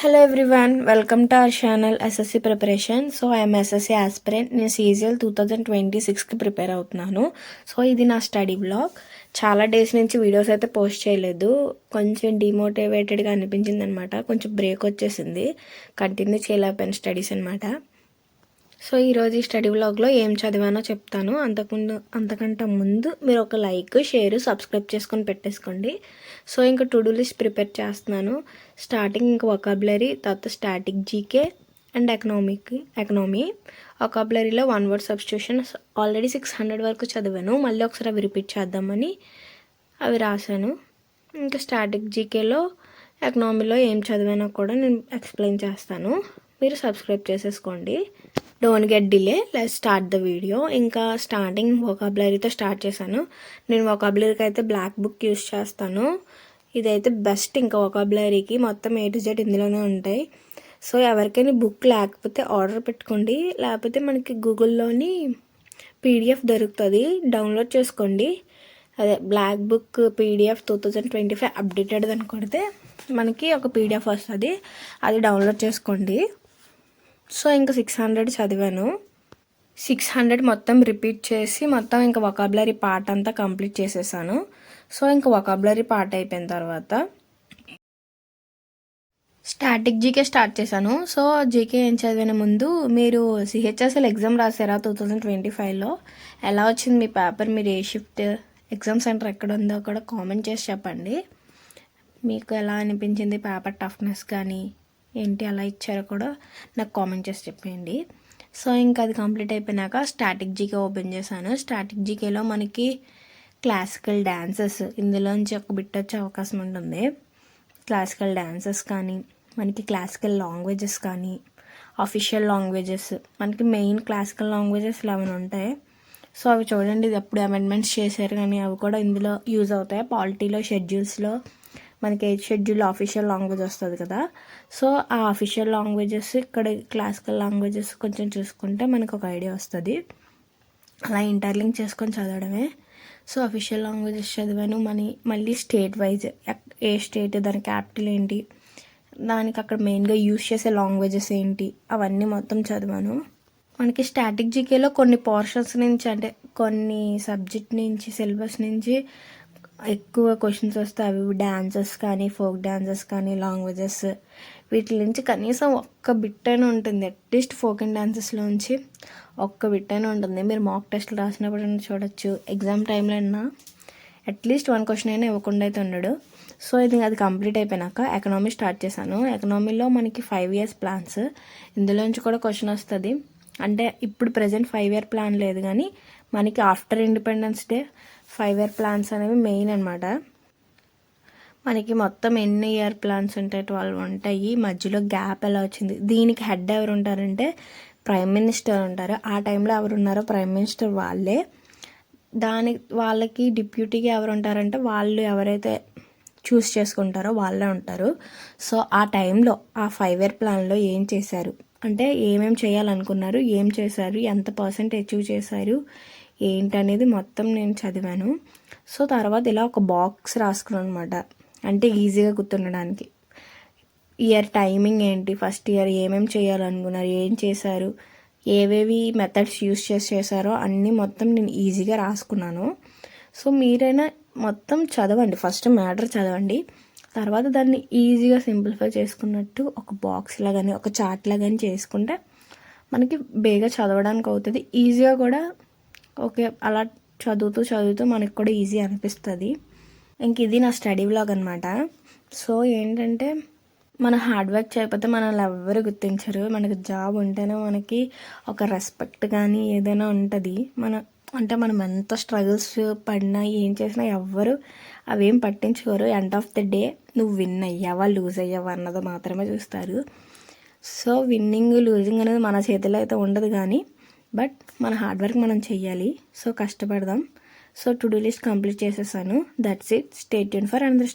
Hello everyone, welcome to our channel SSC Preparation. So I am SSC aspirant. నేను CGL 2026కి prepare అవుతున్నాను. So ఇది నా study blog. చాలా days నుంచి videos అయితే పోస్ట్ చేయలేదు. కొంచెం డిమోటివేటెడ్గా అనిపించింది అనమాట. కొంచెం బ్రేక్ వచ్చేసింది, కంటిన్యూ చేయలేకపోయాను స్టడీస్ అనమాట. సో ఈరోజు ఈ స్టడీ బ్లాగ్లో ఏం చదివానో చెప్తాను. అంతకంటే ముందు మీరు ఒక లైక్, షేర్, సబ్స్క్రైబ్ చేసుకొని పెట్టేసుకోండి. సో ఇంకా టు డూ లిస్ట్ ప్రిపేర్ చేస్తున్నాను. స్టార్టింగ్ ఇంకా వొకాబులరీ, తర్వాత స్టాటిక్ జీకే అండ్ ఎకనామీ. వొకాబులరీలో 1 word సబ్స్టిట్యూషన్ ఆల్రెడీ 600 వరకు చదివాను. మళ్ళీ ఒకసారి అవి రిపీట్ చేద్దామని అవి రాశాను. ఇంకా స్టాటిక్ జీకేలో, ఎకనామీలో ఏం చదివానో కూడా నేను ఎక్స్ప్లెయిన్ చేస్తాను. మీరు సబ్స్క్రైబ్ చేసేసుకోండి. Don't get delay, let's start the video. ఇంకా స్టార్టింగ్ వొకాబులరీతో స్టార్ట్ చేశాను. నేను వొకాబులరీకి అయితే బ్లాక్ బుక్ యూస్ చేస్తాను. ఇదైతే బెస్ట్. ఇంకా వొకాబులరీకి మొత్తం A to Z ఇందులోనే ఉంటాయి. సో ఎవరికైనా బుక్ లేకపోతే ఆర్డర్ పెట్టుకోండి, లేకపోతే మనకి గూగుల్లోని PDF దొరుకుతుంది, డౌన్లోడ్ చేసుకోండి. అదే బ్లాక్ బుక్ PDF 2025 అప్డేటెడ్ అని కొడితే మనకి ఒక PDF వస్తుంది, అది డౌన్లోడ్ చేసుకోండి. సో ఇంకా 600 చదివాను. 600 మొత్తం రిపీట్ చేసి మొత్తం ఇంకా వొకాబులరీ పార్ట్ అంతా కంప్లీట్ చేసేసాను. సో ఇంకా వొకాబులరీ పార్ట్ అయిపోయిన తర్వాత స్టాటిక్ జీకే స్టార్ట్ చేశాను. సో జీకే ఏం చదివిన ముందు మీరు CHSL ఎగ్జామ్ రాసారా 2025లో? ఎలా వచ్చింది మీ పేపర్? మీరు ఏ షిఫ్ట్, ఎగ్జామ్ సెంటర్ ఎక్కడ ఉందో కూడా కామెంట్ చేసి చెప్పండి. మీకు ఎలా అనిపించింది పేపర్ టఫ్నెస్ కానీ ఏంటి అలా ఇచ్చారో కూడా నాకు కామెంట్ చేసి చెప్పేయండి. సో ఇంకా అది కంప్లీట్ అయిపోయినాక స్టాటిక్ జీకే ఓపెన్ చేశాను. స్టాటిక్ జీకేలో మనకి క్లాసికల్ డ్యాన్సెస్, ఇందులోంచి ఒక బిట్ వచ్చే అవకాశం ఉంటుంది. క్లాసికల్ డ్యాన్సెస్ కానీ, మనకి క్లాసికల్ లాంగ్వేజెస్ కానీ, అఫీషియల్ లాంగ్వేజెస్, మనకి మెయిన్ క్లాసికల్ లాంగ్వేజెస్ 11 ఉంటాయి. సో అవి చూడండి, ఇది అప్పుడు అమెండ్మెంట్స్ చేశారు కానీ అవి కూడా ఇందులో యూజ్ అవుతాయి. పాలిటీలో షెడ్యూల్స్లో మనకి 8th షెడ్యూల్ అఫీషియల్ లాంగ్వేజ్ వస్తుంది కదా. సో ఆ అఫీషియల్ లాంగ్వేజెస్, ఇక్కడ క్లాసికల్ లాంగ్వేజెస్ కొంచెం చూసుకుంటే మనకు ఒక ఐడియా వస్తుంది. అలా ఇంటర్లింక్ చేసుకొని చదవడమే. సో అఫీషియల్ లాంగ్వేజెస్ చదివాను. మళ్ళీ స్టేట్ వైజ్, ఏ స్టేట్, దాని క్యాపిటల్ ఏంటి, దానికి అక్కడ మెయిన్గా యూజ్ చేసే లాంగ్వేజెస్ ఏంటి, అవన్నీ మొత్తం చదివాను. మనకి స్టాటిక్ జీకేలో కొన్ని పోర్షన్స్ నుంచి, అంటే కొన్ని సబ్జెక్ట్ నుంచి, సిలబస్ నుంచి ఎక్కువ క్వశ్చన్స్ వస్తాయి. అవి డ్యాన్సెస్ కానీ, ఫోక్ డ్యాన్సెస్ కానీ, లాంగ్వేజెస్, వీటి నుంచి కనీసం ఒక్క బిట్ అయినా ఉంటుంది. అట్లీస్ట్ ఫోక్ అండ్ డాన్సెస్లోంచి ఒక్క బిట్ అయినా ఉంటుంది. మీరు మాక్ టెస్ట్లు రాసినప్పుడు చూడొచ్చు, ఎగ్జామ్ టైంలో అయినా అట్లీస్ట్ 1 క్వశ్చన్ అయినా ఇవ్వకుండా అయితే ఉండడు. సో అది కంప్లీట్ అయిపోయినాక ఎకనామీ స్టార్ట్ చేశాను. ఎకనామీలో మనకి 5 years ప్లాన్స్, ఇందులోంచి కూడా క్వశ్చన్ వస్తుంది. అంటే ఇప్పుడు ప్రజెంట్ 5 year ప్లాన్ లేదు కానీ మనకి after independence day 5 year plans అనేవి మెయిన్ అనమాట. మనకి మొత్తం ఎన్ని ఇయర్ ప్లాన్స్ ఉంటాయి? 12 ఉంటాయి. మధ్యలో గ్యాప్ ఎలా వచ్చింది? దీనికి హెడ్ ఎవరు ఉంటారంటే ప్రైమ్ మినిస్టర్ ఉంటారు. ఆ టైంలో ఎవరు ఉన్నారో ప్రైమ్ మినిస్టర్ వాళ్ళే. వాళ్ళకి డిప్యూటీగా ఎవరు ఉంటారంటే వాళ్ళు ఎవరైతే చూస్ చేసుకుంటారో వాళ్ళే ఉంటారు. సో ఆ టైంలో ఆ 5 year ప్లాన్లో ఏం చేశారు, అంటే ఏమేమి చేయాలనుకున్నారు, ఏం చేశారు, ఎంత % అచీవ్ చేశారు ఏంటనేది మొత్తం నేను చదివాను. సో తర్వాత ఇలా ఒక బాక్స్ రాసుకున్నాను అనమాట, అంటే ఈజీగా గుర్తుండడానికి. ఇయర్ టైమింగ్ ఏంటి, ఫస్ట్ ఇయర్ ఏమేమి చేయాలనుకున్నారు, ఏం చేశారు, ఏవేవి మెథడ్స్ యూస్ చేశారో అన్నీ మొత్తం నేను ఈజీగా రాసుకున్నాను. సో మీరైనా మొత్తం చదవండి, ఫస్ట్ మ్యాటర్ చదవండి, తర్వాత దాన్ని ఈజీగా సింప్లిఫై చేసుకున్నట్టు ఒక బాక్స్ లాగాని, ఒక చార్ట్ లాగాని చేసుకుంటే మనకి బేగా చదవడానికి అవుతుంది. ఈజీగా కూడా ఓకే, అలా చదువుతూ మనకి కూడా ఈజీ అనిపిస్తుంది. ఇంక ఇది నా స్టడీ వ్లాగ్ అనమాట. సో ఏంటంటే మన హార్డ్ వర్క్ చేయకపోతే మనల్ని ఎవ్వరు గుర్తించరు. మనకి జాబ్ ఉంటేనే మనకి ఒక రెస్పెక్ట్ కానీ ఏదైనా ఉంటుంది. మనం ఎంత స్ట్రగుల్స్ పడినా ఏం చేసినా ఎవ్వరు అవేం పట్టించుకోరు. ఎండ్ ఆఫ్ ద డే నువ్వు విన్ అయ్యావా, లూజ్ అయ్యావా అన్నది మాత్రమే చూస్తారు. సో విన్నింగ్, లూజింగ్ అనేది మన చేతిలో అయితే ఉండదు కానీ, బట్ మన హార్డ్ వర్క్ మనం చెయ్యాలి. సో కష్టపడదాం. So to do list complete చేసేసాను. That's it. Stay tune for another